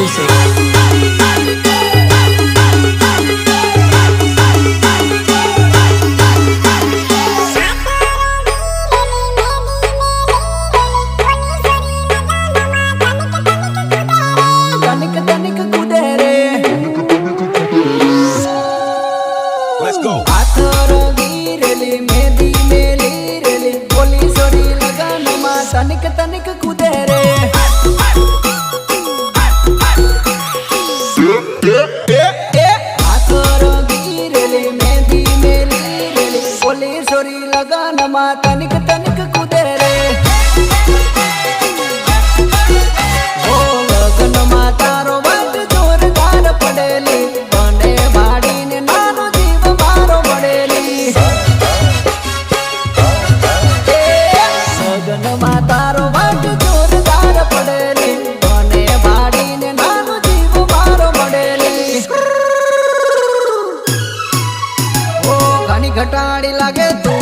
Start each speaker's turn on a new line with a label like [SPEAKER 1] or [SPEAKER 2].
[SPEAKER 1] music.
[SPEAKER 2] Let's go.
[SPEAKER 3] तनिक तनिक कूदे रे हाथों गिरेले मेहंदी मेली रेले बोली सोरी लगान मा तनिक तनिक कूदे रे ओ लगन मा तारो बात जोरदार पड़ेली बने भाड़ी ने नानो जीव मारो पड़ेली लगन मा तारो बात जोरदार पड़ेली बने भाड़ी ने नानो जीव मारो पड़ेली ओ घनी घटाड़ी लागे तू